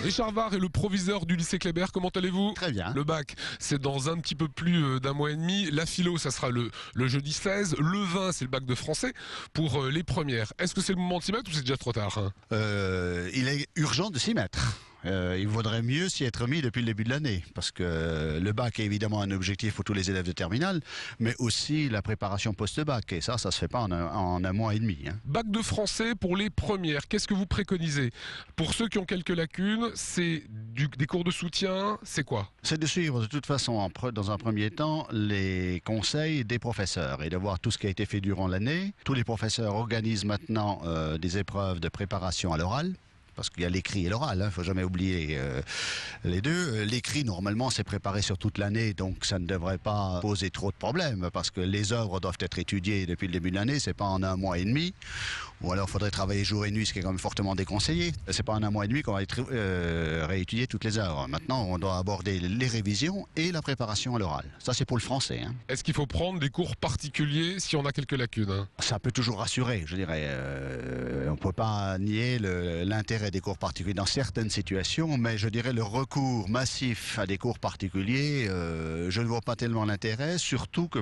Richard Var est le proviseur du lycée Kléber, comment allez-vous? Très bien. Le bac, c'est dans un petit peu plus d'un mois et demi. La philo, ça sera le jeudi 16. Le 20, c'est le bac de français pour les premières. Est-ce que c'est le moment de s'y mettre ou c'est déjà trop tard, hein? Il est urgent de s'y mettre. Il vaudrait mieux s'y être mis depuis le début de l'année, parce que le bac est évidemment un objectif pour tous les élèves de terminale, mais aussi la préparation post-bac, et ça se fait pas en un mois et demi. Hein. Bac de français pour les premières, qu'est-ce que vous préconisez? Pour ceux qui ont quelques lacunes, c'est des cours de soutien, c'est quoi? C'est de suivre de toute façon, dans un premier temps, les conseils des professeurs et de voir tout ce qui a été fait durant l'année. Tous les professeurs organisent maintenant des épreuves de préparation à l'oral. Parce qu'il y a l'écrit et l'oral, il ne faut jamais oublier les deux. L'écrit, normalement, c'est préparé sur toute l'année, donc ça ne devrait pas poser trop de problèmes, parce que les œuvres doivent être étudiées depuis le début de l'année, c'est pas en un mois et demi, ou alors il faudrait travailler jour et nuit, ce qui est quand même fortement déconseillé. C'est pas en un mois et demi qu'on va réétudier toutes les œuvres. Maintenant, on doit aborder les révisions et la préparation à l'oral. Ça, c'est pour le français. Hein. Est-ce qu'il faut prendre des cours particuliers si on a quelques lacunes, hein? Ça peut toujours rassurer, je dirais. On ne peut pas nier l'intérêt des cours particuliers dans certaines situations, mais je dirais le recours massif à des cours particuliers, je ne vois pas tellement l'intérêt, surtout que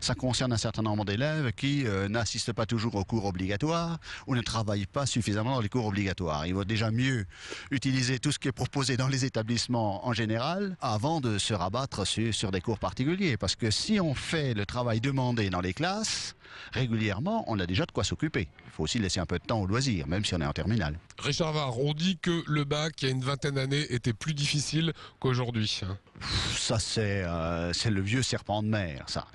ça concerne un certain nombre d'élèves qui n'assistent pas toujours aux cours obligatoires ou ne travaillent pas suffisamment dans les cours obligatoires. Il vaut déjà mieux utiliser tout ce qui est proposé dans les établissements en général avant de se rabattre sur des cours particuliers, parce que si on fait le travail demandé dans les classes, régulièrement, on a déjà de quoi s'occuper. Il faut aussi laisser un peu de temps au loisir, même si on est en terminale. Richard Var, on dit que le bac, il y a une vingtaine d'années, était plus difficile qu'aujourd'hui. Ça, c'est le vieux serpent de mer, ça.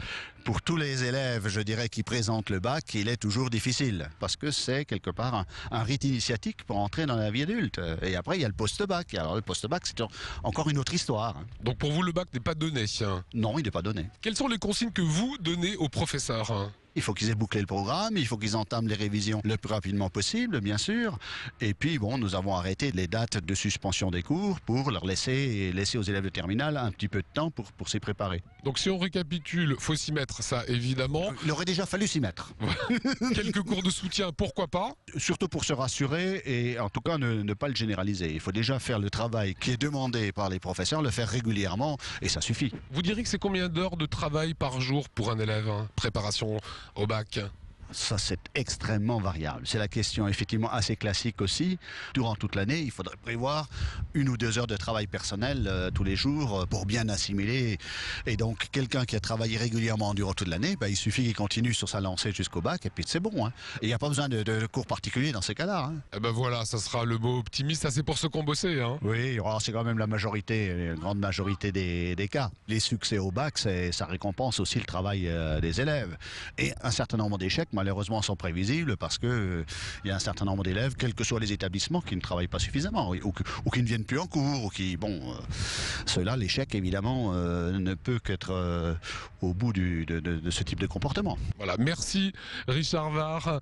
Pour tous les élèves, je dirais, qui présentent le bac, il est toujours difficile, parce que c'est quelque part un rite initiatique pour entrer dans la vie adulte. Et après, il y a le post-bac. Alors, le post-bac, c'est encore une autre histoire. Donc pour vous, le bac n'est pas donné? Non, il n'est pas donné. Quelles sont les consignes que vous donnez aux professeurs? Il faut qu'ils aient bouclé le programme, il faut qu'ils entament les révisions le plus rapidement possible, bien sûr. Et puis, bon, nous avons arrêté les dates de suspension des cours pour leur laisser aux élèves de terminale un petit peu de temps pour s'y préparer. Donc si on récapitule, faut s'y mettre, ça évidemment. Il aurait déjà fallu s'y mettre. Quelques cours de soutien, pourquoi pas? Surtout pour se rassurer et en tout cas ne pas le généraliser. Il faut déjà faire le travail qui est demandé par les professeurs, le faire régulièrement et ça suffit. Vous diriez que c'est combien d'heures de travail par jour pour un élève, hein, préparation au bac? Ça, c'est extrêmement variable. C'est la question effectivement assez classique aussi. Durant toute l'année, il faudrait prévoir 1 ou 2 heures de travail personnel tous les jours pour bien assimiler. Et donc, quelqu'un qui a travaillé régulièrement durant toute l'année, il suffit qu'il continue sur sa lancée jusqu'au bac et puis c'est bon. Hein. Et il n'y a pas besoin de cours particuliers dans ces cas-là. Hein. Eh ben voilà, ça sera le mot optimiste. Ça, c'est pour ceux qui ont bossé. Hein. Oui, c'est quand même la grande majorité des cas. Les succès au bac, ça récompense aussi le travail des élèves. Et un certain nombre d'échecs, malheureusement, sont prévisibles parce que il y a un certain nombre d'élèves, quels que soient les établissements, qui ne travaillent pas suffisamment ou qui ne viennent plus en cours ou qui, ceux-là, l'échec évidemment ne peut qu'être au bout de ce type de comportement. Voilà, merci Richard Var.